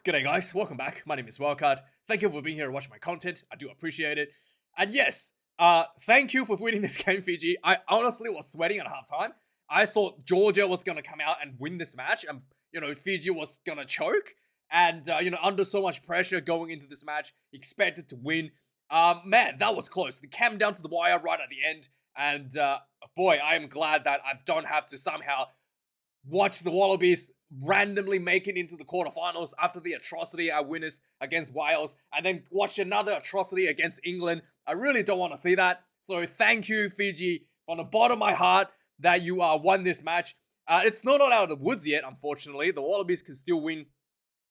G'day guys, welcome back. My name is Wildkard. Thank you for being here and watching my content. I do appreciate it. And yes, thank you for winning this game, Fiji. I honestly was sweating at halftime. I thought Georgia was gonna come out and win this match, and Fiji was gonna choke. And under so much pressure going into this match, expected to win. Man, that was close. It came down to the wire right at the end, and boy, I am glad that I don't have to somehow watch the Wallabies randomly make it into the quarterfinals after the atrocity I witnessed against Wales, and then watch another atrocity against England. I really don't want to see that. So thank you, Fiji, from the bottom of my heart that you won this match. It's not all out of the woods yet, unfortunately. The Wallabies can still win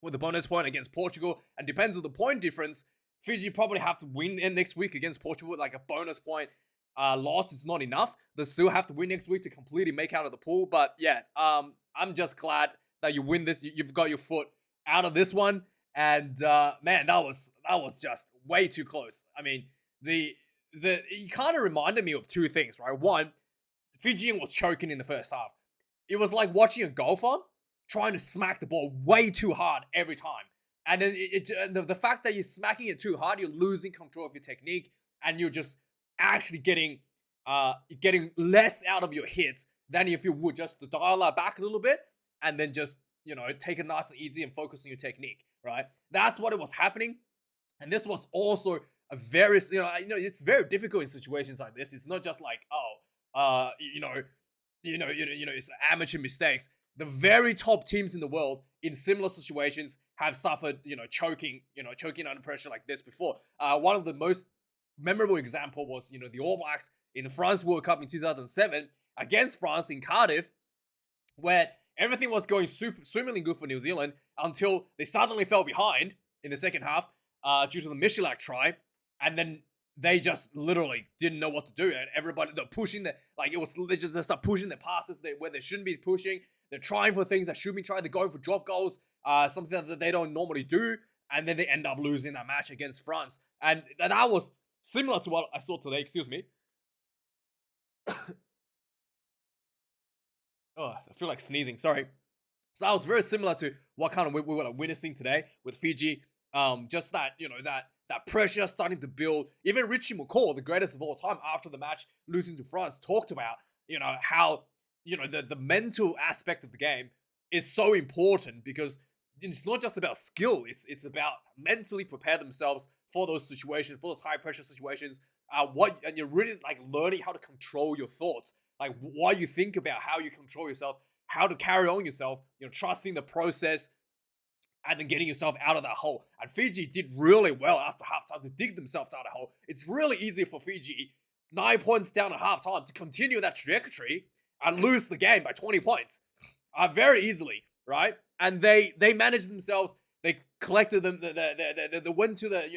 with a bonus point against Portugal, and depends on the point difference. Fiji probably have to win in next week against Portugal with like a bonus point. Loss is not enough. They still have to win next week to completely make out of the pool. But yeah, I'm just glad that you win this. You've got your foot out of this one, and man, that was just way too close. I mean, the it kind of reminded me of two things, right? One, Fijian was choking in the first half. It was like watching a golfer trying to smack the ball way too hard every time. And then the fact that you're smacking it too hard, you're losing control of your technique, and you're just actually getting less out of your hits than if you would just to dial that back a little bit and then just take it nice and easy and focus on your technique, right? That's what it was happening, and this was also a very it's very difficult in situations like this. It's not just like it's amateur mistakes. The very top teams in the world in similar situations have suffered, choking under pressure like this before. One of the most memorable example was, the All Blacks in the France World Cup in 2007 against France in Cardiff, where everything was going super swimmingly good for New Zealand until they suddenly fell behind in the second half due to the Michalak try, and then they just literally didn't know what to do, and everybody they're pushing they just start pushing their passes where they shouldn't be pushing. They're trying for things that should be trying. They're going for drop goals, something that they don't normally do, and then they end up losing that match against France. And that was similar to what I saw today. Excuse me. Oh, I feel like sneezing. Sorry. So that was very similar to what kind of we were witnessing today with Fiji. Just that that pressure starting to build. Even Richie McCaw, the greatest of all time, after the match losing to France, talked about how the mental aspect of the game is so important, because it's not just about skill. It's about mentally prepare themselves for those situations, for those high pressure situations. And you're really like learning how to control your thoughts, like what you think about, how you control yourself, how to carry on yourself, trusting the process, and then getting yourself out of that hole. And Fiji did really well after halftime to dig themselves out of the hole. It's really easy for Fiji, 9 points down at halftime, to continue that trajectory and lose the game by 20 points, very easily, right? And they managed themselves. They collected them. They went to this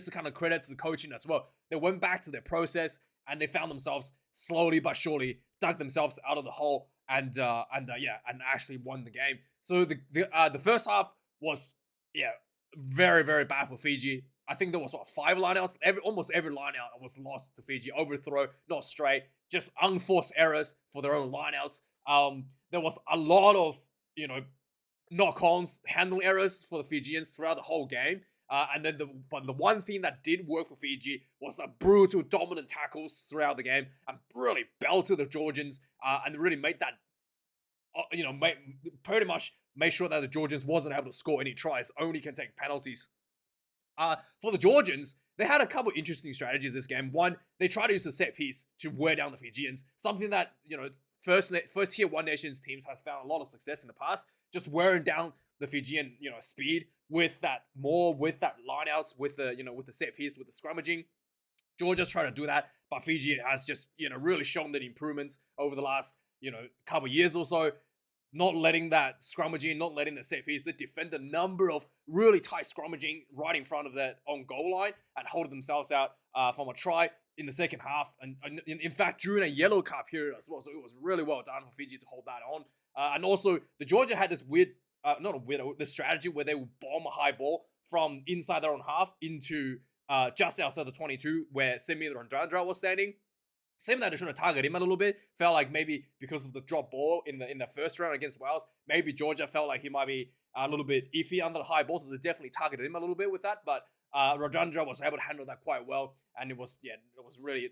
is kind of credit to the coaching as well. They went back to their process, and they found themselves slowly but surely dug themselves out of the hole, and actually won the game. So the first half was very very bad for Fiji. I think there was five lineouts. Almost every lineout was lost to Fiji. Overthrow, not straight, just unforced errors for their own lineouts. There was a lot of knock-ons, handling errors for the Fijians throughout the whole game. And then the one thing that did work for Fiji was the brutal dominant tackles throughout the game, and really belted the Georgians, and really made that pretty much made sure that the Georgians wasn't able to score any tries, only can take penalties. For the Georgians, they had a couple interesting strategies this game. One, they tried to use the set piece to wear down the Fijians, something that first tier one nations teams has found a lot of success in the past, just wearing down the Fijian speed with that lineouts, with the set piece, with the scrummaging. Georgia's trying to do that, but Fiji has just really shown the improvements over the last couple of years or so. Not letting that scrummaging, not letting the set piece. They defend a number of really tight scrummaging right in front of their own goal line and holding themselves out from a try in the second half. And in fact, during a yellow card period as well. So it was really well done for Fiji to hold that on. And also, the Georgia had this the strategy where they would bomb a high ball from inside their own half into just outside the 22 where Semi Randrandra was standing. Seemed that they should have targeted him a little bit. Felt like maybe because of the drop ball in the first round against Wales, maybe Georgia felt like he might be a little bit iffy under the high ball, so they definitely targeted him a little bit with that. But Rajendra was able to handle that quite well, and it was really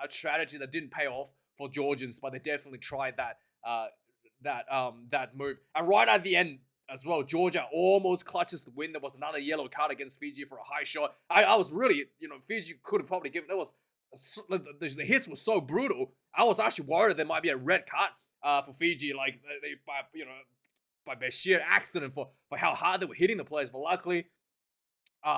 a strategy that didn't pay off for Georgians, but they definitely tried that move. And right at the end as well, Georgia almost clutches the win. There was another yellow card against Fiji for a high shot. I was really, Fiji could have probably given. The hits were so brutal. I was actually worried there might be a red card for Fiji, like by sheer accident for how hard they were hitting the players. But luckily,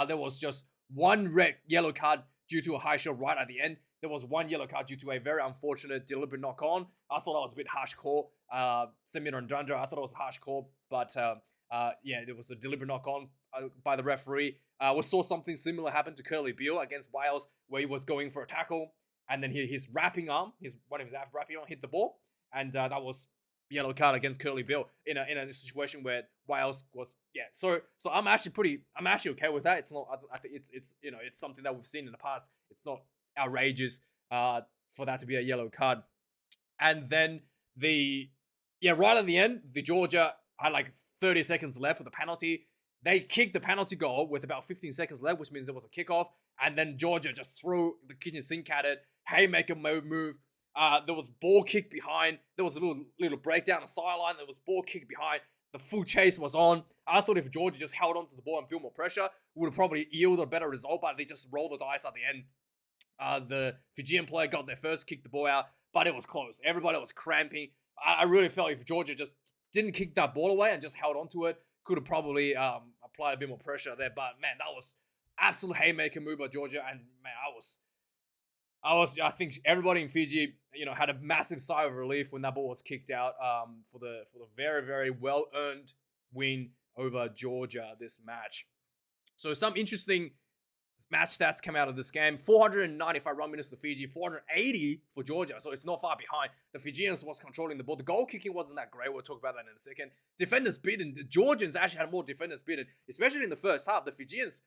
there was just one yellow card due to a high shot right at the end. There was one yellow card due to a very unfortunate deliberate knock on. I thought that was a bit harsh call. Semir Rajendra, I thought it was a harsh call, but there was a deliberate knock on by the referee. We saw something similar happen to Curly Beale against Wales, where he was going for a tackle, and then his wrapping arm, one of his wrapping arm hit the ball, and that was yellow card against Curly Beale in a situation where Wales was So I'm actually okay with that. It's not. I think it's something that we've seen in the past. It's not outrageous for that to be a yellow card. And then right at the end, the Georgia had like 30 seconds left with the penalty. They kicked the penalty goal with about 15 seconds left, which means there was a kickoff. And then Georgia just threw the kitchen sink at it. Haymaker move. There was ball kick behind. There was a little breakdown on the sideline. There was ball kick behind. The full chase was on. I thought if Georgia just held on to the ball and built more pressure, would have probably yielded a better result, but they just rolled the dice at the end. The Fijian player got there first, kicked the ball out, but it was close. Everybody was cramping. I really felt if Georgia just didn't kick that ball away and just held on to it, could have probably applied a bit more pressure there. But man, that was absolute haymaker move by Georgia, and man, I think everybody in Fiji, had a massive sigh of relief when that ball was kicked out. For the very, very well earned win over Georgia this match. So some interesting match stats come out of this game. 495 run minutes for Fiji, 480 for Georgia, so it's not far behind. The Fijians was controlling the ball. The goal kicking wasn't that great. We'll talk about that in a second. Defenders beaten. The Georgians actually had more defenders beaten, especially in the first half. The Fijians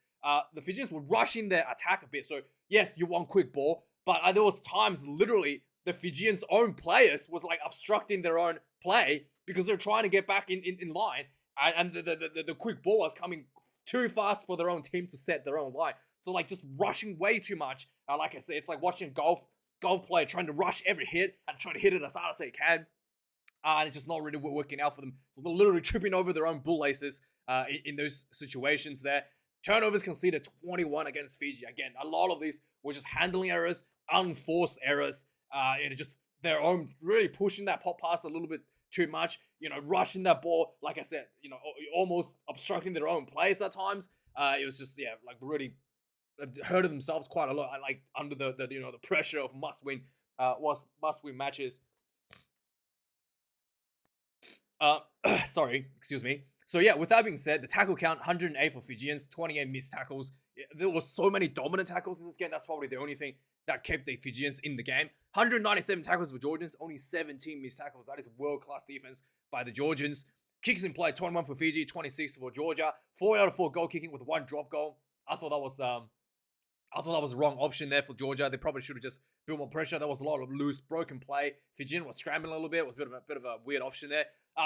were rushing their attack a bit. So yes, you want quick ball, but there was times literally the Fijians' own players was like obstructing their own play because they're trying to get back in line, and the quick ball was coming too fast for their own team to set their own line. So like just rushing way too much. Like I said, it's like watching a golf player trying to rush every hit and trying to hit it as hard as they can. And it's just not really working out for them. So they're literally tripping over their own bull laces in those situations there. Turnovers conceded 21 against Fiji. Again, a lot of these were just handling errors, unforced errors. And just their own really pushing that pop pass a little bit too much. Rushing that ball, like I said, almost obstructing their own plays at times. It was just like really hurted themselves quite a lot. Like under the pressure of must win matches. Sorry, excuse me. So with that being said, the tackle count 108 for Fijians, 28 missed tackles. There was so many dominant tackles in this game. That's probably the only thing that kept the Fijians in the game. 197 tackles for Georgians, only 17 missed tackles. That is world-class defense by the Georgians. Kicks in play, 21 for Fiji, 26 for Georgia. 4 out of 4 goal kicking with 1 drop goal. I thought that was the wrong option there for Georgia. They probably should have just built more pressure. There was a lot of loose, broken play. Fijian was scrambling a little bit. It was a bit of a weird option there.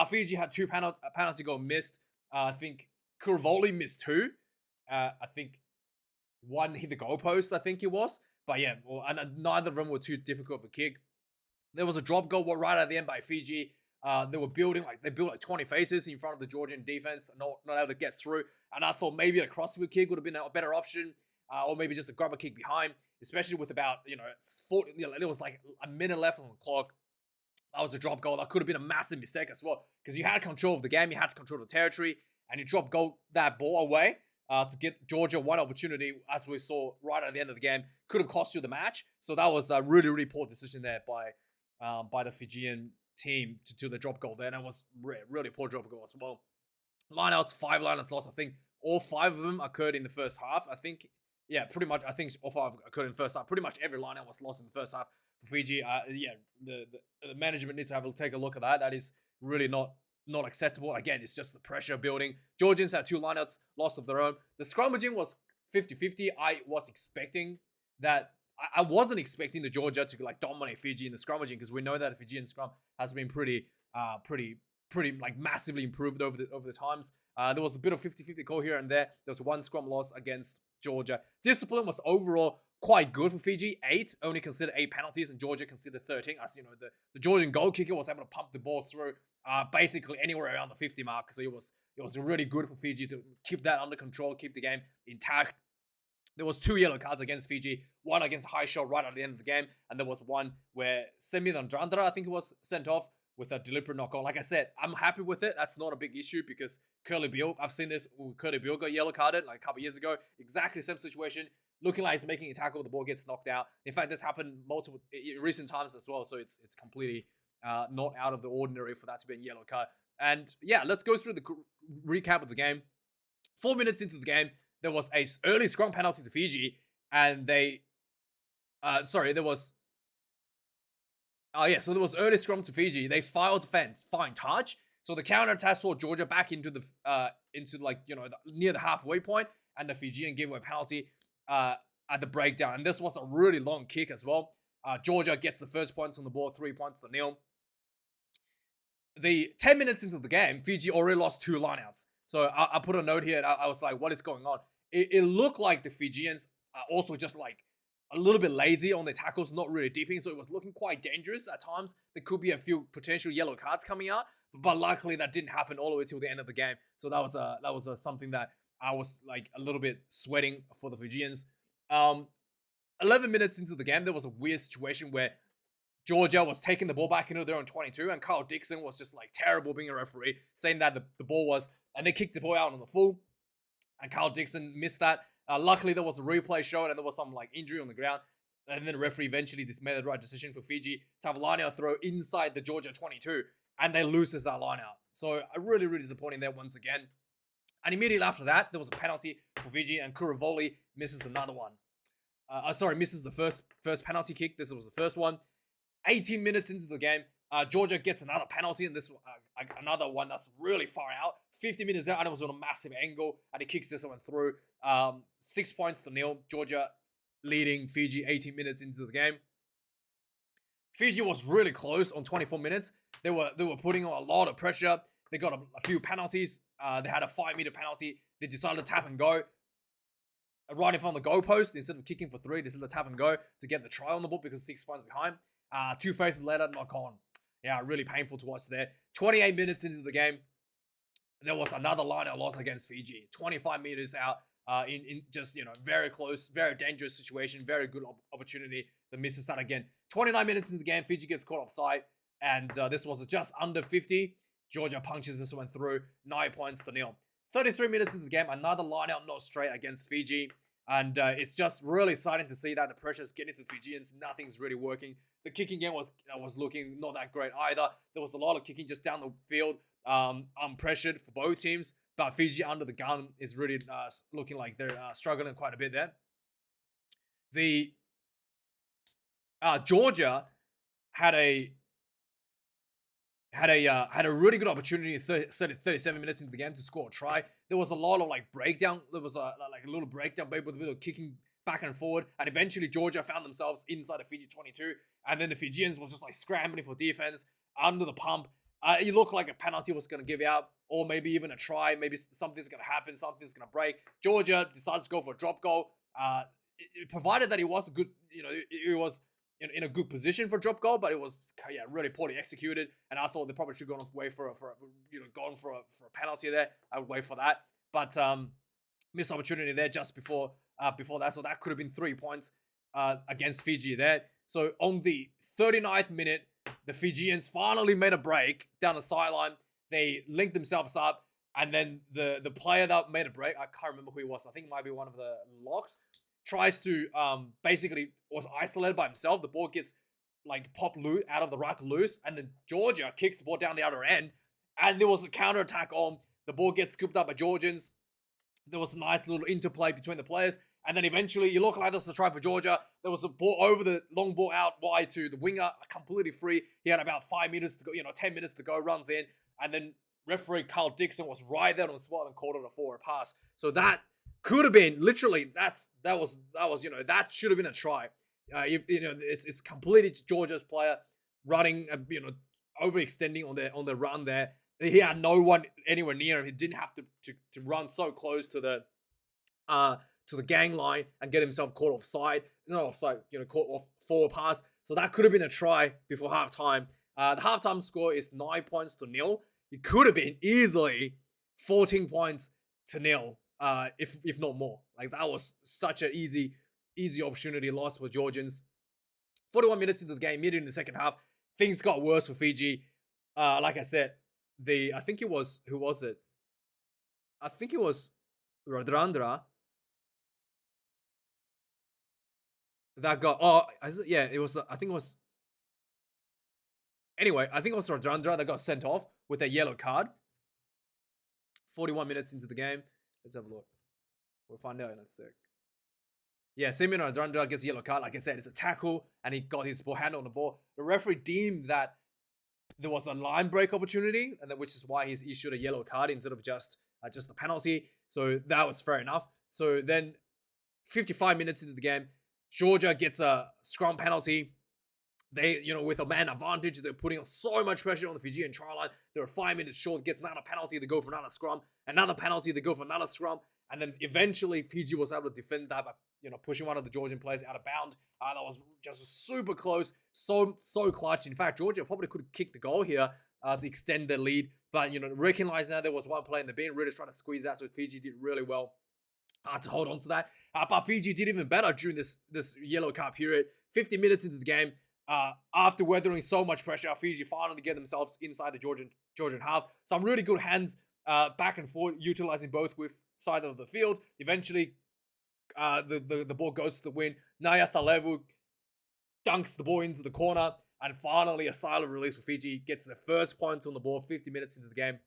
Fiji had 2 penalty goal missed. I think Kurvoli missed 2. I think 1 hit the goalpost, I think it was. But neither of them were too difficult for kick. There was a drop goal right at the end by Fiji. They built like 20 faces in front of the Georgian defense, not able to get through. And I thought maybe a crossfield kick would have been a better option, or maybe just a grubber kick behind, especially with about 40. There was like a minute left on the clock. That was a drop goal. That could have been a massive mistake as well, because you had control of the game, you had control of the territory, and you drop that ball away to get Georgia one opportunity, as we saw right at the end of the game, could have cost you the match. So that was a really, really poor decision there by the Fijian team to do the drop goal there, and it was really poor drop goal as well. Lineouts, 5 lineouts lost. I think all 5 of them occurred in the first half. I think pretty much. I think all 5 occurred in the first half. Pretty much every lineout was lost in the first half for Fiji. The management needs to take a look at that. That is really not acceptable. Again, it's just the pressure building. Georgians had 2 lineouts lost of their own. The scrummaging was 50-50. I was expecting that I wasn't expecting the Georgia to like dominate Fiji in the scrummaging, because we know that the Fijian scrum has been pretty like massively improved over the times. There was a bit of 50-50 call here and there. There was one scrum loss against Georgia. Discipline was overall quite good for Fiji. Only considered 8 penalties, and Georgia considered 13. As you know, the Georgian goal kicker was able to pump the ball through basically anywhere around the 50 mark. So it was really good for Fiji to keep that under control, keep the game intact. There was 2 yellow cards against Fiji, one against a high shot right at the end of the game, and there was one where Semi Nandrandra, I think it was, sent off with a deliberate knock on. Like I said, I'm happy with it. That's not a big issue, because Curly Beale, I've seen this, Curly Beale got yellow carded like a couple years ago. Exactly the same situation. Looking like he's making a tackle, the ball gets knocked out. In fact, this happened multiple recent times as well, so it's completely not out of the ordinary for that to be a yellow card. And yeah, let's go through the recap of the game. 4 minutes into the game, there was a early scrum penalty to Fiji, and there was early scrum to Fiji. They filed fine touch. So the counter attack saw Georgia back into the near the halfway point, and the Fijian gave away a penalty at the breakdown. And this was a really long kick as well. Georgia gets the first points on the board, 3-0. The 10 minutes into the game, Fiji already lost 2 lineouts. So I put a note here, and I was like, what is going on? It looked like the Fijians are also just like a little bit lazy on their tackles, not really deeping, so it was looking quite dangerous at times. There could be a few potential yellow cards coming out, but luckily that didn't happen all the way till the end of the game. So that was something that I was like a little bit sweating for the Fijians. 11 minutes into the game, there was a weird situation where Georgia was taking the ball back into their own 22, and Carl Dixon was just like terrible being a referee, saying that the ball was, and they kicked the ball out on the full, and Carl Dixon missed that. Luckily, there was a replay shown, and there was some like injury on the ground, and then the referee eventually made the right decision for Fiji to have Lania throw inside the Georgia 22, and they loses that line out. So really, really disappointing there once again. And immediately after that, there was a penalty for Fiji, and Kuravoli misses another one. Misses the first penalty kick. This was the first one. 18 minutes into the game, Georgia gets another penalty, and this another one that's really far out. 50 minutes out, and it was on a massive angle, and he kicks this one through. 6-0. Georgia leading Fiji 18 minutes into the game. Fiji was really close on 24 minutes. They were putting on a lot of pressure. They got a few penalties. They had a 5-meter penalty. They decided to tap and go right in front of the goalpost. Instead of kicking for 3, they decided to tap and go to get the try on the board because 6 points behind. 2 phases later, knock on. Yeah, really painful to watch there. 28 minutes into the game, there was another line-out loss against Fiji. 25 meters out, in just, very close, very dangerous situation, very good opportunity. The misses that again. 29 minutes into the game, Fiji gets caught offside, and this was just under 50. Georgia punches this one through, 9-0. 33 minutes into the game, another line-out not straight against Fiji. And it's just really exciting to see that the pressure is getting to the Fijians. Nothing's really working. The kicking game was looking not that great either. There was a lot of kicking just down the field, unpressured for both teams. But Fiji under the gun is really looking like they're struggling quite a bit there. The Georgia had a really good opportunity in 37 minutes into the game to score a try. There was a lot of breakdown. There was a little breakdown with a bit of kicking back and forward, and eventually Georgia found themselves inside the Fiji 22, and then the Fijians was just scrambling for defense under the pump. It looked like a penalty was going to give out, or maybe even a try. Maybe something's going to happen, something's going to break. Georgia decides to go for a drop goal. Provided that it was a good, it was in a good position for a drop goal, but it was really poorly executed. And I thought they probably should have gone away for a penalty there. I would wait for that, but missed opportunity there just before that. So that could have been 3 points against Fiji there. So on the 39th minute, the Fijians finally made a break down the sideline. They linked themselves up, and then the player that made a break, I can't remember who he was. I think it might be one of the locks. Tries to basically was isolated by himself. The ball gets popped loose out of the ruck loose, and then Georgia kicks the ball down the other end, and there was a counter attack on. The ball gets scooped up by Georgians. There was a nice little interplay between the players, and then eventually it looked like this was a try for Georgia. There was a ball over the long ball out wide to the winger, completely free. He had about 5 meters to go, 10 minutes to go, runs in, and then referee Carl Dixon was right there on the spot and called it a forward pass. So that could have been literally that should have been a try. If it's completely Georgia's player running, overextending on the run there. He had no one anywhere near him. He didn't have to run so close to the gang line and get himself caught offside. Not offside, caught off forward pass. So that could have been a try before halftime. The halftime score is 9 points to 0. It could have been easily 14 points to 0, if not more. Like that was such an easy opportunity lost for Georgians. 41 minutes into the game, mid in the second half, things got worse for Fiji. Like I said, I think it was, who was it? I think it was Radrandra that got, it was, I think it was, anyway, I think it was Radrandra that got sent off with a yellow card. 41 minutes into the game. Let's have a look. We'll find out in a sec. Yeah, Simeon Radrandra gets a yellow card. Like I said, it's a tackle, and he got his hand on the ball. The referee deemed that there was a line break opportunity, and which is why he's issued a yellow card instead of just a penalty. So that was fair enough. So then, 55 minutes into the game, Georgia gets a scrum penalty. They, with a man advantage, they're putting so much pressure on the Fijian try line. They were 5 minutes short, gets another penalty, they go for another scrum. Another penalty, they go for another scrum. And then eventually, Fiji was able to defend that by, pushing one of the Georgian players out of bound. That was just super close, so clutch. In fact, Georgia probably could have kicked the goal here to extend their lead. But, recognizing that there was one player in the bin, really trying to squeeze out, so Fiji did really well to hold on to that. But Fiji did even better during this yellow card period. 50 minutes into the game, after weathering so much pressure, Fiji finally get themselves inside the Georgian half. Some really good hands back and forth, utilizing both with side of the field. Eventually, the ball goes to the win. Naya Thalevu dunks the ball into the corner, and finally a silent release for Fiji gets their first points on the ball 50 minutes into the game.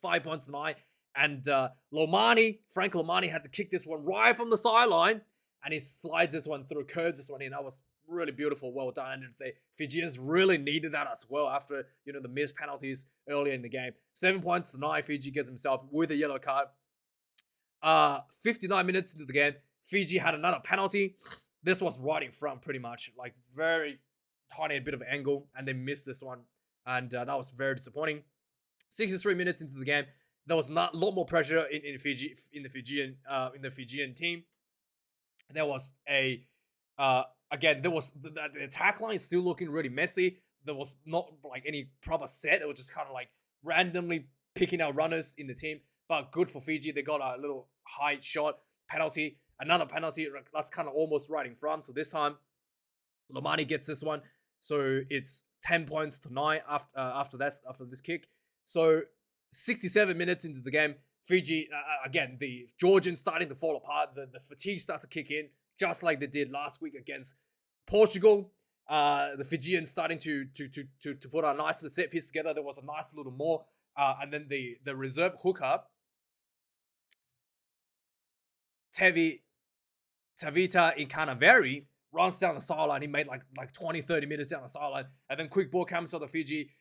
5 points to 9. And Frank Lomani had to kick this one right from the sideline, and he slides this one through, curves this one in. That was really beautiful, well done. And the Fijians really needed that as well after, the missed penalties earlier in the game. 7 points to 9, Fiji gets himself with a yellow card. 59 minutes into the game, Fiji had another penalty. This was right in front pretty much, like very tiny bit of angle, and they missed this one. And that was very disappointing. 63 minutes into the game, there was not a lot more pressure in the Fijian team. There was the attack line is still looking really messy. There was not like any proper set. It was just kind of like randomly picking out runners in the team. But good for Fiji. They got a little high shot penalty. Another penalty that's kind of almost right in front. So this time, Lomani gets this one. So it's 10 points to 9 after this kick. So 67 minutes into the game, Fiji, again, the Georgians starting to fall apart. The fatigue starts to kick in, just like they did last week against Portugal. The Fijians starting to put a nice little set piece together. There was a nice little more. And then the reserve hooker, Tavita Inkanaveri, runs down the sideline. He made like 20, 30 minutes down the sideline. And then quick ball comes to the Fiji.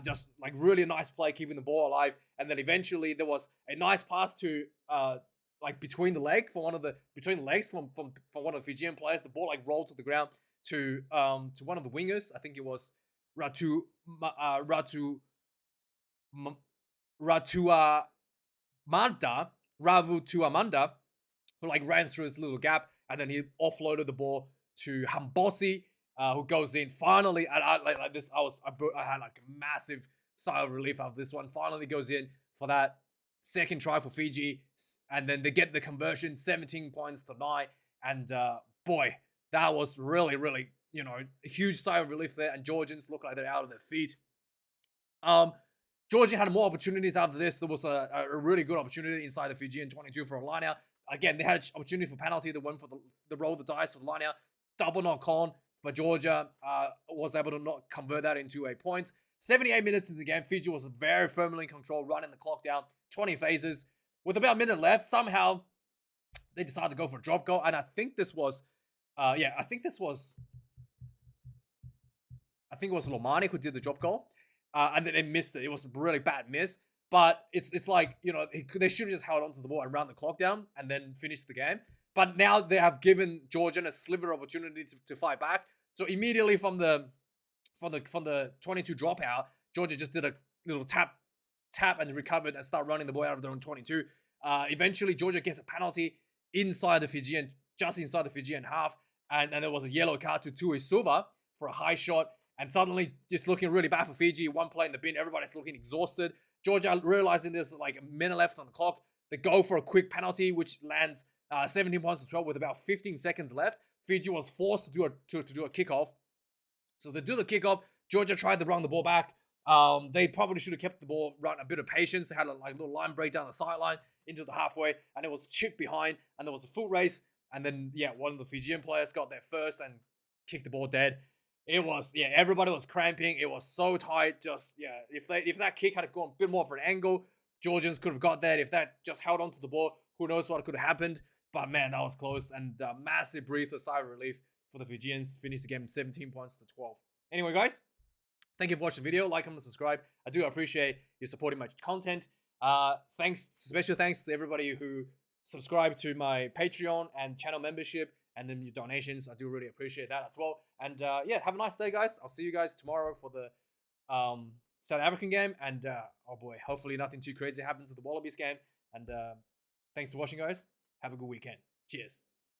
Just like really a nice play, keeping the ball alive. And then eventually there was a nice pass to between the legs from one of the Fijian players. The ball like rolled to the ground to one of the wingers. I think it was Ravu Tuamanda, who like ran through this little gap, and then he offloaded the ball to Hambosi, who goes in. Finally, and I had like a massive sigh of relief after this one. Finally goes in for that second try for Fiji, and then they get the conversion, 17 points to 9. And boy, that was really, really, a huge sigh of relief there. And Georgians look like they're out of their feet. Georgia had more opportunities after this. There was a really good opportunity inside the Fijian 22 for a line out. Again, they had an opportunity for penalty. They went for the roll the dice for the line out. Double knock on, but Georgia was able to not convert that into a point. 78 minutes into the game, Fiji was very firmly in control, running the clock down, 20 phases. With about a minute left, somehow they decided to go for a drop goal. And I think this was Lomani who did the drop goal. And then they missed it. It was a really bad miss. But it's like, they should have just held on to the ball and round the clock down and then finished the game. But now they have given Georgia a sliver opportunity to fight back. So immediately from the 22 dropout, Georgia just did a little tap and recovered and start running the ball out of their own 22. Eventually, Georgia gets a penalty inside the Fijian, just inside the Fijian half, and there was a yellow card to Tui Suva for a high shot, and suddenly just looking really bad for Fiji. One play in the bin, everybody's looking exhausted. Georgia realizing there's like a minute left on the clock, they go for a quick penalty, which lands 17 points to 12 with about 15 seconds left. Fiji was forced to do a kickoff. So they do the kickoff. Georgia tried to run the ball back. They probably should have kept the ball, run a bit of patience. They had a little line break down the sideline into the halfway, and it was chipped behind, and there was a foot race. And then, one of the Fijian players got there first and kicked the ball dead. It was, everybody was cramping. It was so tight. Just, if that kick had gone a bit more for an angle, Georgians could have got that. If that just held on to the ball, who knows what could have happened. But man, that was close. And a massive breath of sigh of relief for the Fijians to finish the game 17 points to 12. Anyway, guys, thank you for watching the video. Like, comment, subscribe. I do appreciate you supporting my content. Special thanks to everybody who subscribed to my Patreon and channel membership, and then your donations. I do really appreciate that as well. And have a nice day, guys. I'll see you guys tomorrow for the South African game. And oh boy, hopefully nothing too crazy happens to the Wallabies game. And thanks for watching, guys. Have a good weekend. Cheers.